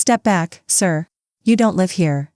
Step back, sir. You don't live here.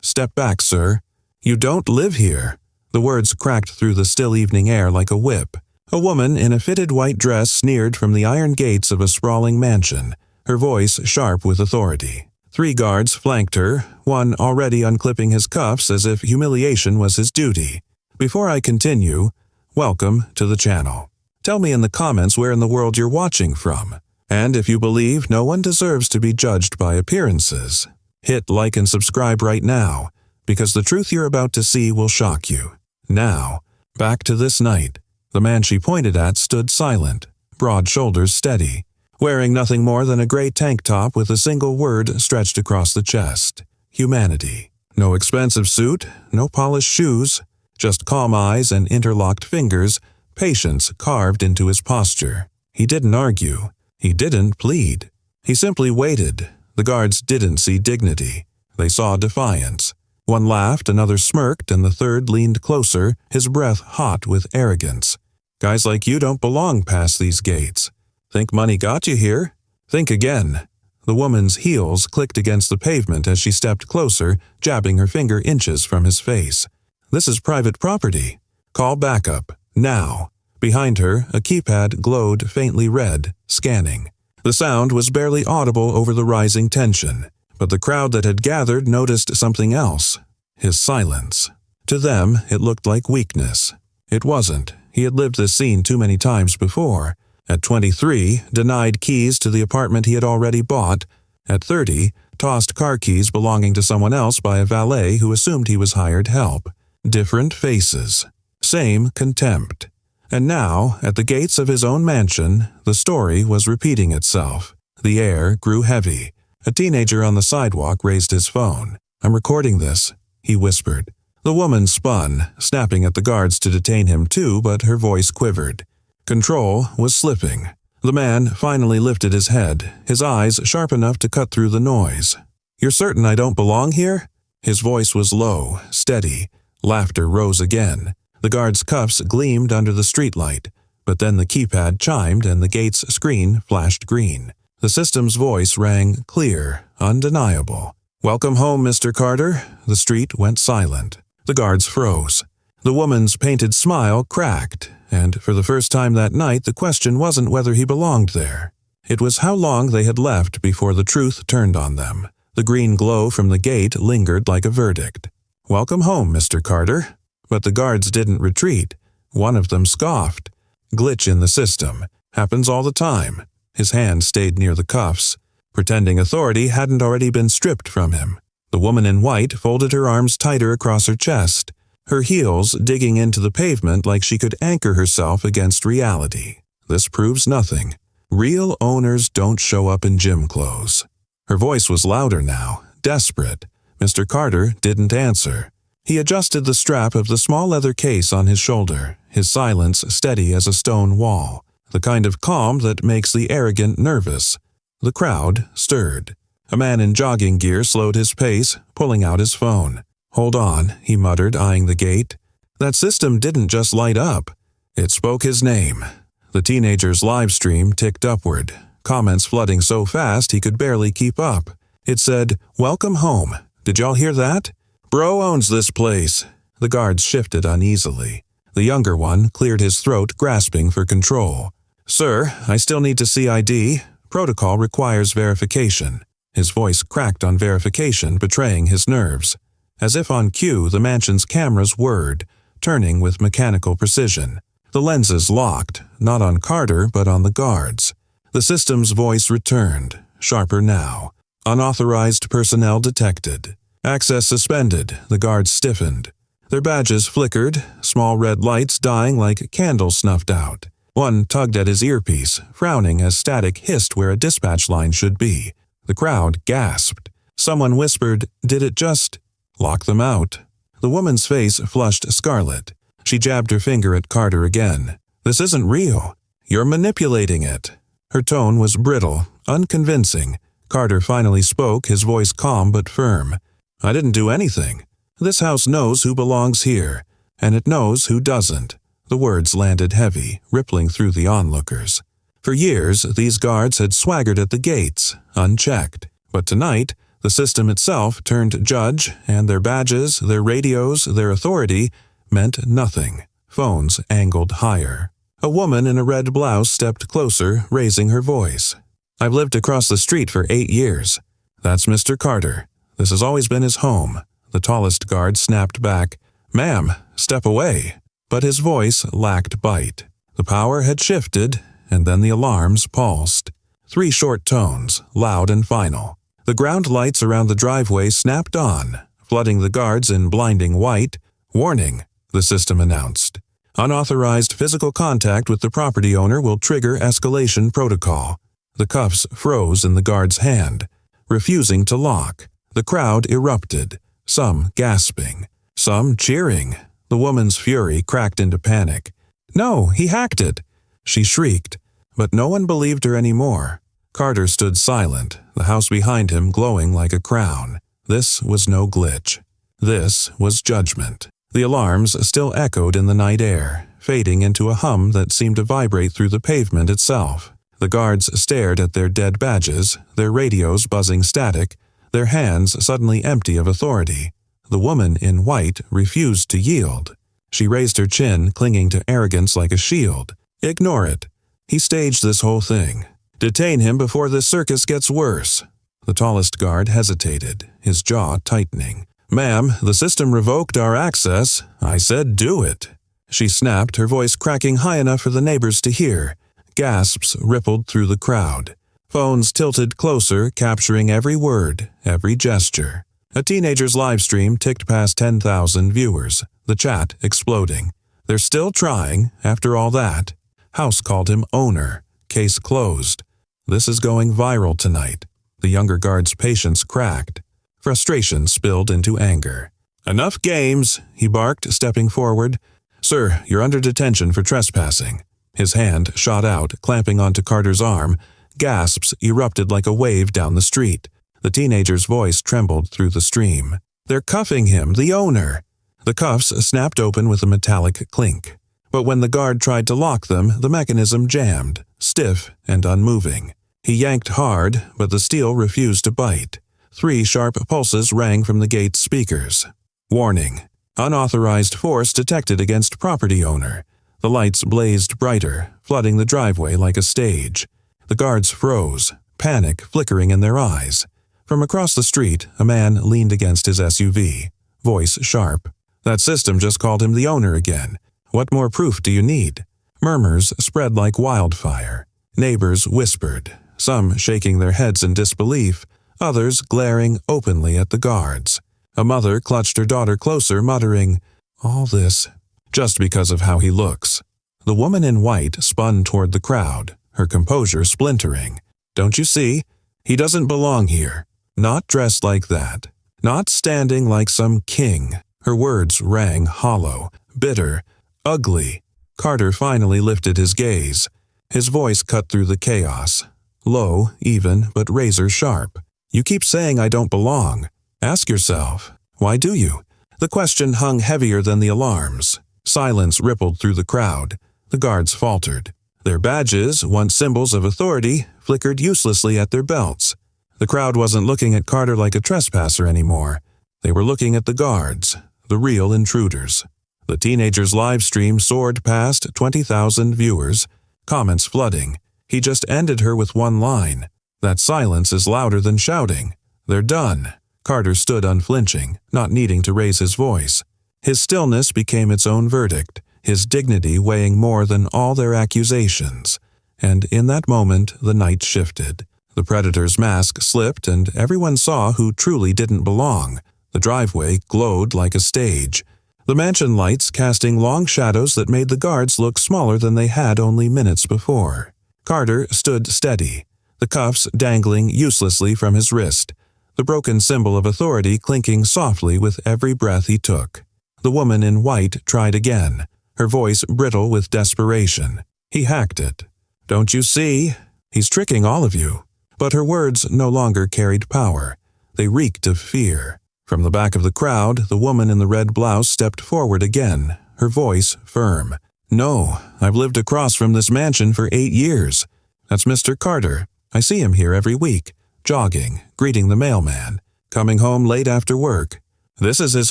Step back, sir. You don't live here. The words cracked through the still evening air like a whip. A woman in a fitted white dress sneered from the iron gates of a sprawling mansion, her voice sharp with authority. 3 guards flanked her, one already unclipping his cuffs as if humiliation was his duty. Before I continue, welcome to the channel. Tell me in the comments where in the world you're watching from. And if you believe no one deserves to be judged by appearances, hit like and subscribe right now, because the truth you're about to see will shock you. Now, back to this night. The man she pointed at stood silent, broad shoulders steady, wearing nothing more than a gray tank top with a single word stretched across the chest: humanity. No expensive suit, no polished shoes, just calm eyes and interlocked fingers, patience carved into his posture. He didn't argue. He didn't plead. He simply waited. The guards didn't see dignity. They saw defiance. One laughed, another smirked, and the third leaned closer, his breath hot with arrogance. Guys like you don't belong past these gates. Think money got you here? Think again. The woman's heels clicked against the pavement as she stepped closer, jabbing her finger inches from his face. This is private property. Call backup. Now. Behind her, a keypad glowed faintly red, scanning. The sound was barely audible over the rising tension. But the crowd that had gathered noticed something else: his silence. To them, it looked like weakness. It wasn't. He had lived this scene too many times before. At 23, denied keys to the apartment he had already bought. At 30, tossed car keys belonging to someone else by a valet who assumed he was hired help. Different faces. Same contempt. And now, at the gates of his own mansion, the story was repeating itself. The air grew heavy. A teenager on the sidewalk raised his phone. "I'm recording this," he whispered. The woman spun, snapping at the guards to detain him too, but her voice quivered. Control was slipping. The man finally lifted his head, his eyes sharp enough to cut through the noise. "You're certain I don't belong here?" His voice was low, steady. Laughter rose again. The guard's cuffs gleamed under the streetlight, but then the keypad chimed and the gate's screen flashed green. The system's voice rang clear, undeniable. "Welcome home, Mr. Carter." The street went silent. The guards froze. The woman's painted smile cracked, and for the first time that night the question wasn't whether he belonged there. It was how long they had left before the truth turned on them. The green glow from the gate lingered like a verdict. "Welcome home, Mr. Carter." But the guards didn't retreat. One of them scoffed. "Glitch in the system. Happens all the time." His hand stayed near the cuffs, pretending authority hadn't already been stripped from him. The woman in white folded her arms tighter across her chest, her heels digging into the pavement like she could anchor herself against reality. "This proves nothing. Real owners don't show up in gym clothes." Her voice was louder now, desperate. Mr. Carter didn't answer. He adjusted the strap of the small leather case on his shoulder, his silence steady as a stone wall. The kind of calm that makes the arrogant nervous. The crowd stirred. A man in jogging gear slowed his pace, pulling out his phone. "Hold on," he muttered, eyeing the gate. That system didn't just light up. It spoke his name. The teenager's live stream ticked upward, comments flooding so fast he could barely keep up. It said, "Welcome home. Did y'all hear that? Bro owns this place." The guards shifted uneasily. The younger one cleared his throat, grasping for control. "Sir, I still need to see ID. Protocol requires verification." His voice cracked on verification, betraying his nerves. As if on cue, the mansion's cameras whirred, turning with mechanical precision. The lenses locked, not on Carter but on the guards. The system's voice returned, sharper now. "Unauthorized personnel detected. Access suspended." The guards stiffened. Their badges flickered, small red lights dying like candles snuffed out. One tugged at his earpiece, frowning as static hissed where a dispatch line should be. The crowd gasped. Someone whispered, "Did it just lock them out?" The woman's face flushed scarlet. She jabbed her finger at Carter again. "This isn't real. You're manipulating it." Her tone was brittle, unconvincing. Carter finally spoke, his voice calm but firm. "I didn't do anything. This house knows who belongs here, and it knows who doesn't." The words landed heavy, rippling through the onlookers. For years, these guards had swaggered at the gates, unchecked. But tonight, the system itself turned judge, and their badges, their radios, their authority meant nothing. Phones angled higher. A woman in a red blouse stepped closer, raising her voice. "I've lived across the street for 8 years. That's Mr. Carter. This has always been his home." The tallest guard snapped back, "Ma'am, step away." But his voice lacked bite. The power had shifted, and then the alarms pulsed. 3 short tones, loud and final. The ground lights around the driveway snapped on, flooding the guards in blinding white. "Warning," the system announced. "Unauthorized physical contact with the property owner will trigger escalation protocol." The cuffs froze in the guard's hand, refusing to lock. The crowd erupted, some gasping, some cheering. The woman's fury cracked into panic. "No, he hacked it!" she shrieked, but no one believed her anymore. Carter stood silent, the house behind him glowing like a crown. This was no glitch. This was judgment. The alarms still echoed in the night air, fading into a hum that seemed to vibrate through the pavement itself. The guards stared at their dead badges, their radios buzzing static, their hands suddenly empty of authority. The woman in white refused to yield. She raised her chin, clinging to arrogance like a shield. "Ignore it. He staged this whole thing. Detain him before this circus gets worse." The tallest guard hesitated, his jaw tightening. "Ma'am, the system revoked our access. I said do it." She snapped, her voice cracking high enough for the neighbors to hear. Gasps rippled through the crowd. Phones tilted closer, capturing every word, every gesture. A teenager's live stream ticked past 10,000 viewers, the chat exploding. "They're still trying, after all that." House called him owner. Case closed. This is going viral tonight. The younger guard's patience cracked. Frustration spilled into anger. "Enough games," he barked, stepping forward. "Sir, you're under detention for trespassing." His hand shot out, clamping onto Carter's arm. Gasps erupted like a wave down the street. The teenager's voice trembled through the stream. "They're cuffing him, the owner." The cuffs snapped open with a metallic clink. But when the guard tried to lock them, the mechanism jammed, stiff and unmoving. He yanked hard, but the steel refused to bite. 3 sharp pulses rang from the gate's speakers. "Warning. Unauthorized force detected against property owner." The lights blazed brighter, flooding the driveway like a stage. The guards froze, panic flickering in their eyes. From across the street, a man leaned against his SUV, voice sharp. "That system just called him the owner again. What more proof do you need?" Murmurs spread like wildfire. Neighbors whispered, some shaking their heads in disbelief, others glaring openly at the guards. A mother clutched her daughter closer, muttering, "All this just because of how he looks." The woman in white spun toward the crowd, her composure splintering. "Don't you see? He doesn't belong here. Not dressed like that. Not standing like some king." Her words rang hollow, bitter, ugly. Carter finally lifted his gaze. His voice cut through the chaos. Low, even, but razor sharp. "You keep saying I don't belong. Ask yourself, why do you?" The question hung heavier than the alarms. Silence rippled through the crowd. The guards faltered. Their badges, once symbols of authority, flickered uselessly at their belts. The crowd wasn't looking at Carter like a trespasser anymore. They were looking at the guards, the real intruders. The teenager's live stream soared past 20,000 viewers, comments flooding. He just ended her with one line. "That silence is louder than shouting. They're done." Carter stood unflinching, not needing to raise his voice. His stillness became its own verdict, his dignity weighing more than all their accusations. And in that moment, the night shifted. The predator's mask slipped, and everyone saw who truly didn't belong. The driveway glowed like a stage, the mansion lights casting long shadows that made the guards look smaller than they had only minutes before. Carter stood steady, the cuffs dangling uselessly from his wrist, the broken symbol of authority clinking softly with every breath he took. The woman in white tried again, her voice brittle with desperation. "He hacked it. Don't you see? He's tricking all of you." But her words no longer carried power. They reeked of fear. From the back of the crowd, the woman in the red blouse stepped forward again, her voice firm. "No, I've lived across from this mansion for 8 years. That's Mr. Carter. I see him here every week, jogging, greeting the mailman, coming home late after work. This is his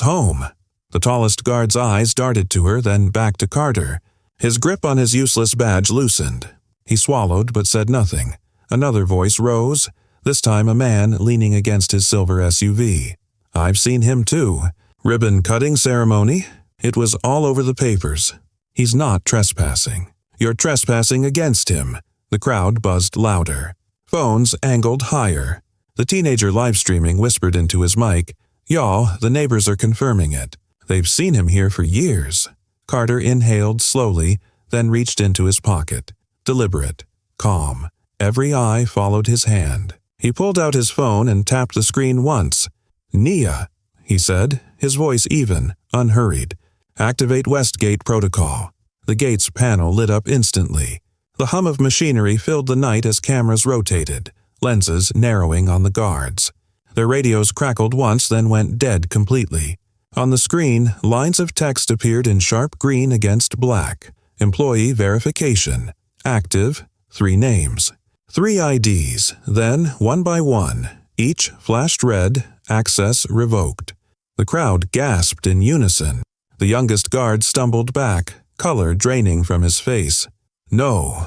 home." The tallest guard's eyes darted to her, then back to Carter. His grip on his useless badge loosened. He swallowed but said nothing. Another voice rose, this time a man leaning against his silver SUV. "I've seen him too. Ribbon-cutting ceremony? It was all over the papers. He's not trespassing. You're trespassing against him." The crowd buzzed louder. Phones angled higher. The teenager live-streaming whispered into his mic, "Y'all, the neighbors are confirming it. They've seen him here for years." Carter inhaled slowly, then reached into his pocket. Deliberate, calm. Every eye followed his hand. He pulled out his phone and tapped the screen once. "Nia," he said, his voice even, unhurried. "Activate Westgate protocol." The gate's panel lit up instantly. The hum of machinery filled the night as cameras rotated, lenses narrowing on the guards. Their radios crackled once, then went dead completely. On the screen, lines of text appeared in sharp green against black. Employee verification. Active. 3 names. 3 IDs. Then, one by one, each flashed red, access revoked. The crowd gasped in unison. The youngest guard stumbled back, color draining from his face. No,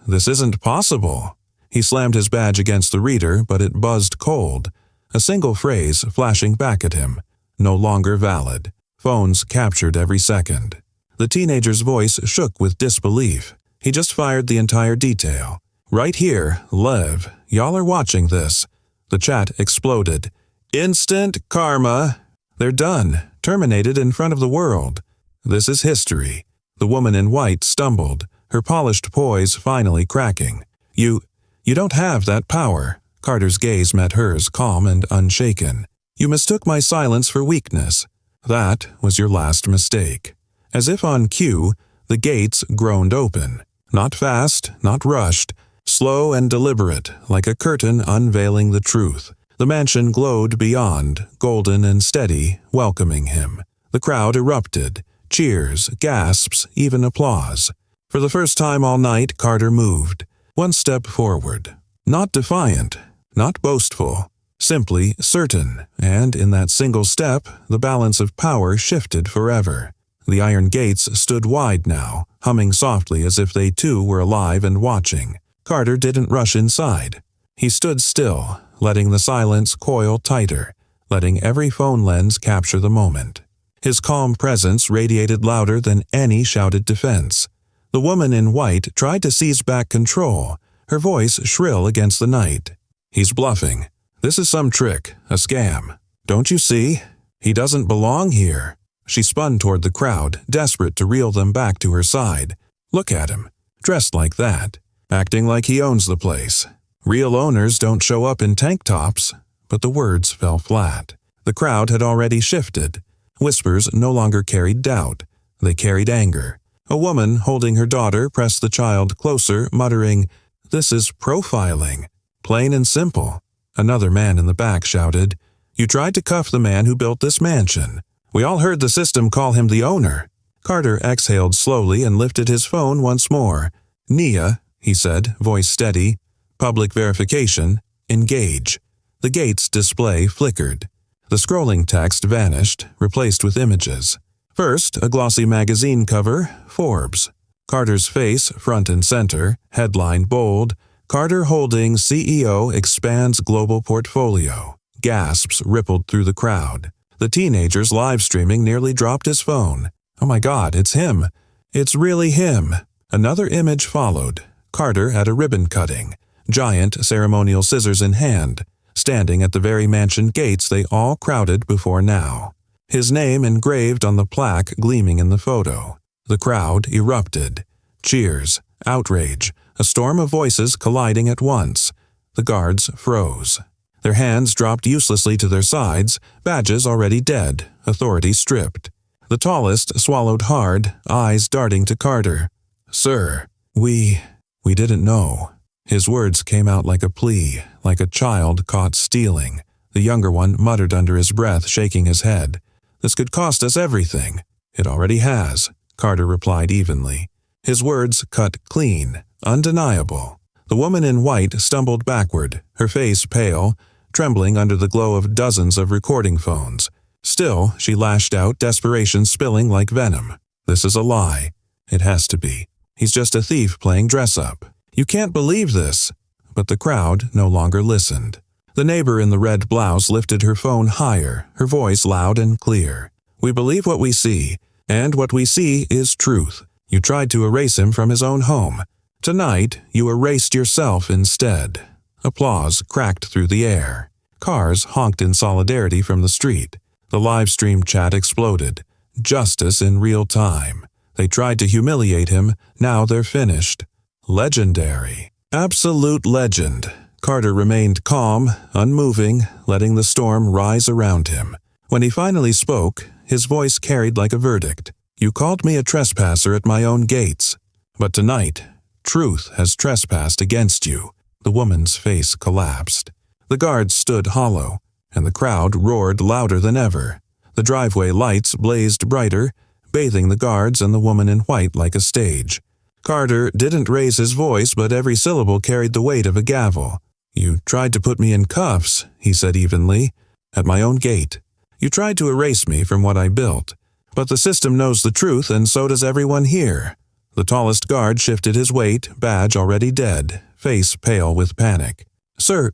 this isn't possible." He slammed his badge against the reader, but it buzzed cold. A single phrase flashing back at him. No longer valid. Phones captured every second. The teenager's voice shook with disbelief. He just fired the entire detail. "Right here, Lev. Y'all are watching this." The chat exploded. "Instant karma. They're done. Terminated in front of the world. This is history." The woman in white stumbled, her polished poise finally cracking. You don't have that power." Carter's gaze met hers, calm and unshaken. "You mistook my silence for weakness. That was your last mistake." As if on cue, the gates groaned open. Not fast, not rushed, slow and deliberate, like a curtain unveiling the truth. The mansion glowed beyond, golden and steady, welcoming him. The crowd erupted. Cheers, gasps, even applause. For the first time all night, Carter moved. One step forward. Not defiant, not boastful, simply certain, and in that single step, the balance of power shifted forever. The iron gates stood wide now, humming softly as if they too were alive and watching. Carter didn't rush inside. He stood still, letting the silence coil tighter, letting every phone lens capture the moment. His calm presence radiated louder than any shouted defense. The woman in white tried to seize back control, her voice shrill against the night. "He's bluffing. This is some trick, a scam. Don't you see? He doesn't belong here." She spun toward the crowd, desperate to reel them back to her side. "Look at him, dressed like that, acting like he owns the place. Real owners don't show up in tank tops." But the words fell flat. The crowd had already shifted. Whispers no longer carried doubt. They carried anger. A woman holding her daughter pressed the child closer, muttering, "This is profiling. Plain and simple." Another man in the back shouted, "You tried to cuff the man who built this mansion. We all heard the system call him the owner." Carter exhaled slowly and lifted his phone once more. "Nia," he said, voice steady. "Public verification. Engage." The gate's display flickered. The scrolling text vanished, replaced with images. First, a glossy magazine cover, Forbes. Carter's face, front and center, headline bold, "Carter holding CEO expands global portfolio." Gasps rippled through the crowd. The teenager's live streaming nearly dropped his phone. "Oh my God, it's him. It's really him." Another image followed. Carter at a ribbon cutting, giant ceremonial scissors in hand, standing at the very mansion gates they all crowded before now. His name engraved on the plaque gleaming in the photo. The crowd erupted. Cheers, outrage, a storm of voices colliding at once. The guards froze. Their hands dropped uselessly to their sides, badges already dead, authority stripped. The tallest swallowed hard, eyes darting to Carter. "Sir, we didn't know." His words came out like a plea, like a child caught stealing. The younger one muttered under his breath, shaking his head. "This could cost us everything." "It already has," Carter replied evenly. His words cut clean, undeniable. The woman in white stumbled backward, her face pale, trembling under the glow of dozens of recording phones. Still, she lashed out, desperation spilling like venom. This is a lie. It has to be. He's just a thief playing dress-up. You can't believe this. But the crowd no longer listened. The neighbor in the red blouse lifted her phone higher, her voice loud and clear. We believe what we see, and what we see is truth. You tried to erase him from his own home. Tonight, you erased yourself instead. Applause cracked through the air. Cars honked in solidarity from the street. The live stream chat exploded. Justice in real time. They tried to humiliate him, now they're finished. Legendary. Absolute legend. Carter remained calm, unmoving, letting the storm rise around him. When he finally spoke, his voice carried like a verdict. You called me a trespasser at my own gates. But tonight, truth has trespassed against you. The woman's face collapsed. The guards stood hollow, and the crowd roared louder than ever. The driveway lights blazed brighter, bathing the guards and the woman in white like a stage. Carter didn't raise his voice, but every syllable carried the weight of a gavel. You tried to put me in cuffs, he said evenly, at my own gate. You tried to erase me from what I built. But the system knows the truth, and so does everyone here. The tallest guard shifted his weight, badge already dead, face pale with panic. Sir,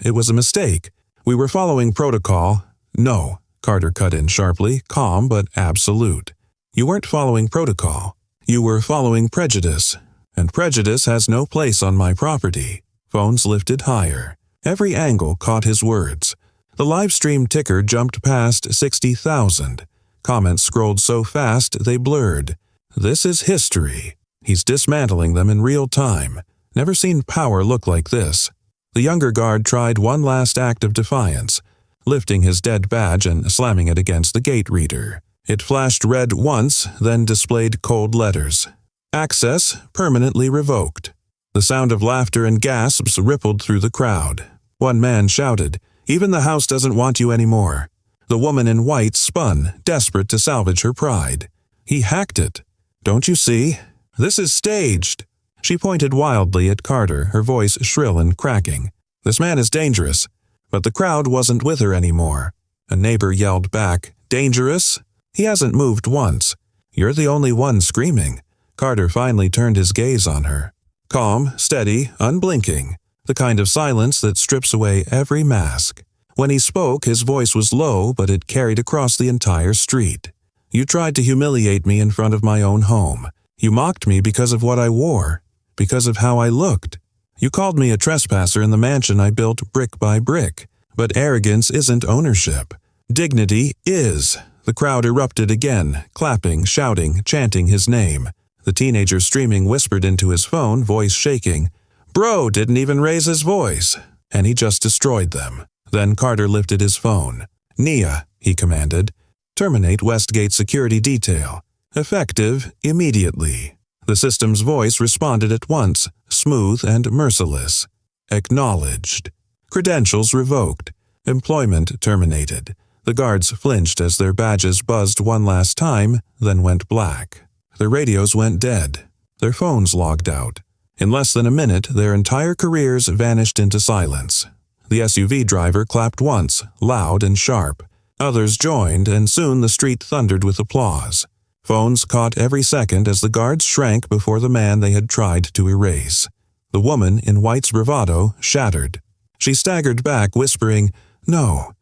it was a mistake. We were following protocol. No, Carter cut in sharply, calm but absolute. You weren't following protocol. You were following prejudice, and prejudice has no place on my property. Phones lifted higher. Every angle caught his words. The live stream ticker jumped past 60,000. Comments scrolled so fast they blurred. This is history. He's dismantling them in real time. Never seen power look like this. The younger guard tried one last act of defiance, lifting his dead badge and slamming it against the gate reader. It flashed red once, then displayed cold letters. Access permanently revoked. The sound of laughter and gasps rippled through the crowd. One man shouted, "Even the house doesn't want you anymore." The woman in white spun, desperate to salvage her pride. He hacked it. Don't you see? This is staged. She pointed wildly at Carter, her voice shrill and cracking. This man is dangerous. But the crowd wasn't with her anymore. A neighbor yelled back, "Dangerous? He hasn't moved once. You're the only one screaming." Carter finally turned his gaze on her. Calm, steady, unblinking. The kind of silence that strips away every mask. When he spoke, his voice was low, but it carried across the entire street. You tried to humiliate me in front of my own home. You mocked me because of what I wore, because of how I looked. You called me a trespasser in the mansion I built brick by brick. But arrogance isn't ownership. Dignity is. The crowd erupted again, clapping, shouting, chanting his name. The teenager streaming whispered into his phone, voice shaking, "Bro didn't even raise his voice." And he just destroyed them. Then Carter lifted his phone. "Nia," he commanded. "Terminate Westgate security detail. Effective immediately." The system's voice responded at once, smooth and merciless. Acknowledged. Credentials revoked. Employment terminated. The guards flinched as their badges buzzed one last time, then went black. Their radios went dead. Their phones logged out. In less than a minute, their entire careers vanished into silence. The SUV driver clapped once, loud and sharp. Others joined, and soon the street thundered with applause. Phones caught every second as the guards shrank before the man they had tried to erase. The woman in white's bravado shattered. She staggered back, whispering, "No,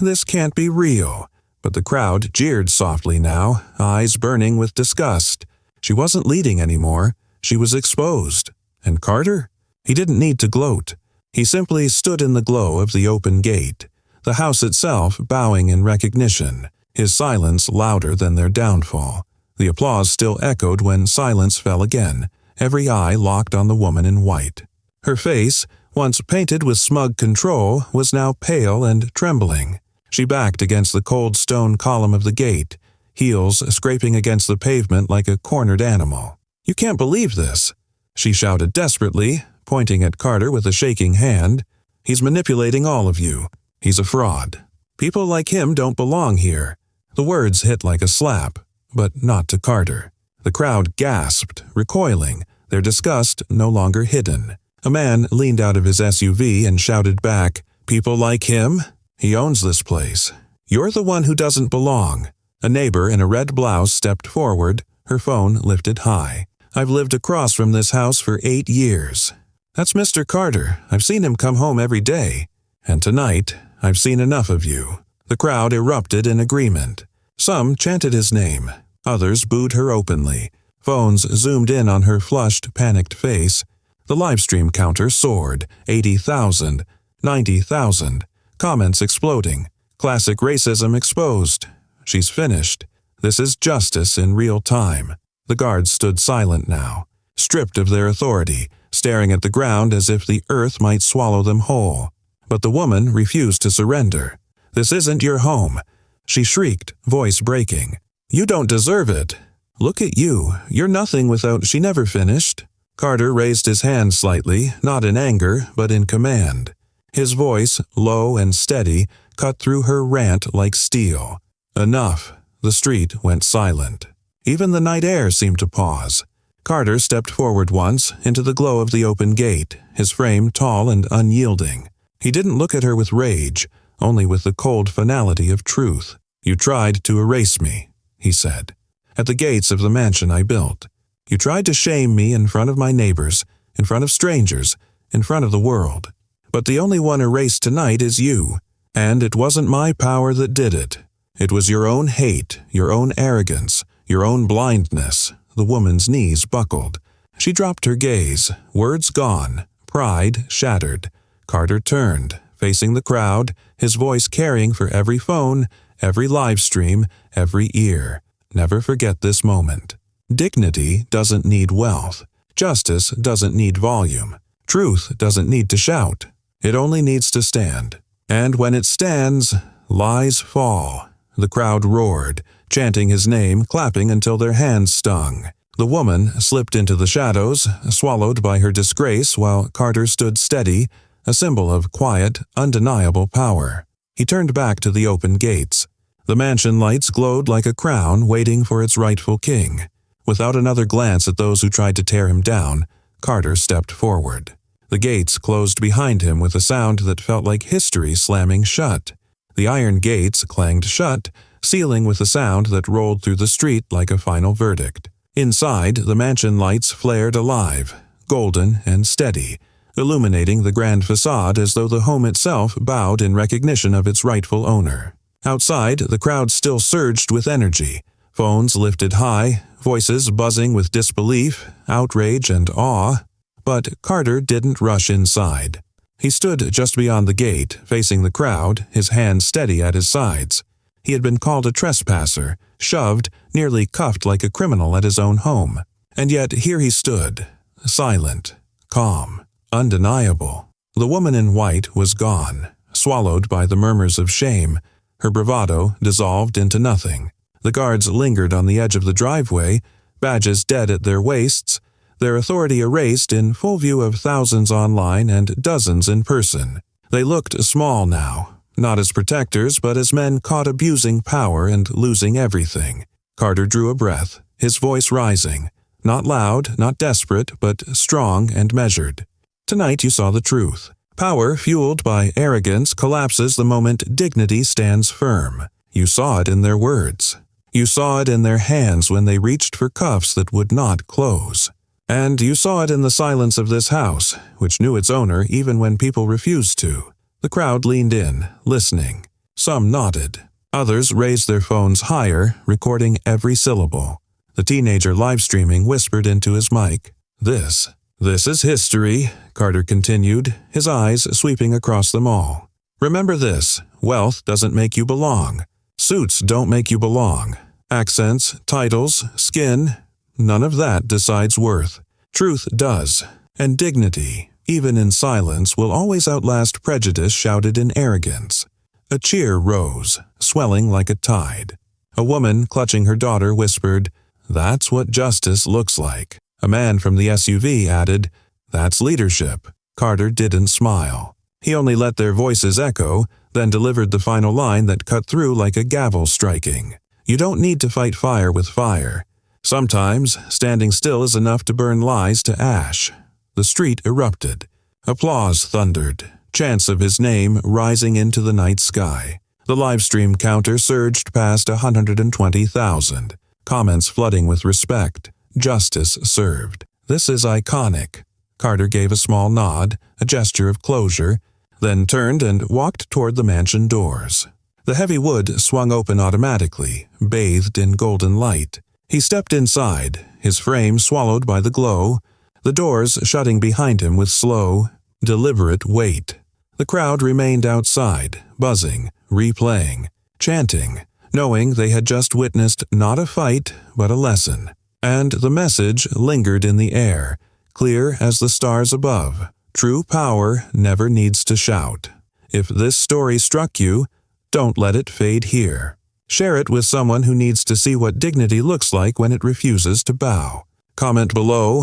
this can't be real." But the crowd jeered softly now, eyes burning with disgust. She wasn't leading anymore. She was exposed. And Carter? He didn't need to gloat. He simply stood in the glow of the open gate, the house itself bowing in recognition, his silence louder than their downfall. The applause still echoed when silence fell again, every eye locked on the woman in white. Her face, once painted with smug control, was now pale and trembling. She backed against the cold stone column of the gate, heels scraping against the pavement like a cornered animal. "You can't believe this," she shouted desperately, pointing at Carter with a shaking hand. "He's manipulating all of you. He's a fraud. People like him don't belong here." The words hit like a slap, but not to Carter. The crowd gasped, recoiling, their disgust no longer hidden. A man leaned out of his SUV and shouted back, "People like him? He owns this place. You're the one who doesn't belong." A neighbor in a red blouse stepped forward, her phone lifted high. "I've lived across from this house for 8 years. That's Mr. Carter. I've seen him come home every day. And tonight, I've seen enough of you." The crowd erupted in agreement. Some chanted his name. Others booed her openly. Phones zoomed in on her flushed, panicked face. The livestream counter soared. 80,000, 90,000. Comments exploding. Classic racism exposed. She's finished. This is justice in real time. The guards stood silent now, stripped of their authority, staring at the ground as if the earth might swallow them whole. But the woman refused to surrender. "This isn't your home," she shrieked, voice breaking. "You don't deserve it. Look at you. You're nothing without—" She never finished. Carter raised his hand slightly, not in anger, but in command. His voice, low and steady, cut through her rant like steel. Enough. The street went silent. Even the night air seemed to pause. Carter stepped forward once, into the glow of the open gate, his frame tall and unyielding. He didn't look at her with rage, only with the cold finality of truth. "You tried to erase me," he said, "at the gates of the mansion I built. You tried to shame me in front of my neighbors, in front of strangers, in front of the world. But the only one erased tonight is you, and it wasn't my power that did it. It was your own hate, your own arrogance, your own blindness." The woman's knees buckled. She dropped her gaze, words gone, pride shattered. Carter turned, facing the crowd, his voice carrying for every phone, every live stream, every ear. Never forget this moment. Dignity doesn't need wealth. Justice doesn't need volume. Truth doesn't need to shout. It only needs to stand. And when it stands, lies fall. The crowd roared, chanting his name, clapping until their hands stung. The woman slipped into the shadows, swallowed by her disgrace, while Carter stood steady, a symbol of quiet, undeniable power. He turned back to the open gates. The mansion lights glowed like a crown waiting for its rightful king. Without another glance at those who tried to tear him down, Carter stepped forward. The gates closed behind him with a sound that felt like history slamming shut. The iron gates clanged shut, sealing with a sound that rolled through the street like a final verdict. Inside, the mansion lights flared alive, golden and steady, illuminating the grand facade as though the home itself bowed in recognition of its rightful owner. Outside, the crowd still surged with energy, phones lifted high, voices buzzing with disbelief, outrage, and awe. But Carter didn't rush inside. He stood just beyond the gate, facing the crowd, his hands steady at his sides. He had been called a trespasser, shoved, nearly cuffed like a criminal at his own home. And yet here he stood, silent, calm, undeniable. The woman in white was gone, swallowed by the murmurs of shame, her bravado dissolved into nothing. The guards lingered on the edge of the driveway, badges dead at their waists, their authority erased in full view of thousands online and dozens in person. They looked small now, not as protectors, but as men caught abusing power and losing everything. Carter drew a breath, his voice rising, not loud, not desperate, but strong and measured. Tonight you saw the truth. Power fueled by arrogance collapses the moment dignity stands firm. You saw it in their words. You saw it in their hands when they reached for cuffs that would not close. And you saw it in the silence of this house, which knew its owner even when people refused to. The crowd leaned in, listening. Some nodded. Others raised their phones higher, recording every syllable. The teenager live-streaming whispered into his mic. This is history," Carter continued, his eyes sweeping across them all. "Remember this, wealth doesn't make you belong. Suits don't make you belong. Accents, titles, skin, none of that decides worth. Truth does, and dignity, even in silence, will always outlast prejudice shouted in arrogance." A cheer rose, swelling like a tide. A woman clutching her daughter whispered, "That's what justice looks like." A man from the SUV added, "That's leadership." Carter didn't smile. He only let their voices echo, then delivered the final line that cut through like a gavel striking. "You don't need to fight fire with fire. Sometimes, standing still is enough to burn lies to ash. The street erupted. Applause thundered, chants of his name rising into the night sky. The livestream counter surged past 120,000, comments flooding with respect. Justice served. This is iconic. Carter gave a small nod, a gesture of closure, then turned and walked toward the mansion doors. The heavy wood swung open automatically, bathed in golden light. He stepped inside, his frame swallowed by the glow, the doors shutting behind him with slow, deliberate weight. The crowd remained outside, buzzing, replaying, chanting, knowing they had just witnessed not a fight, but a lesson. And the message lingered in the air, clear as the stars above. True power never needs to shout. If this story struck you, don't let it fade here. Share it with someone who needs to see what dignity looks like when it refuses to bow. Comment below,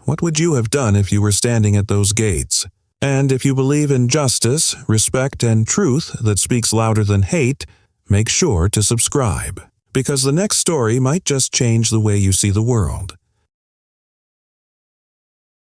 what would you have done if you were standing at those gates? And if you believe in justice, respect, and truth that speaks louder than hate, make sure to subscribe. Because the next story might just change the way you see the world.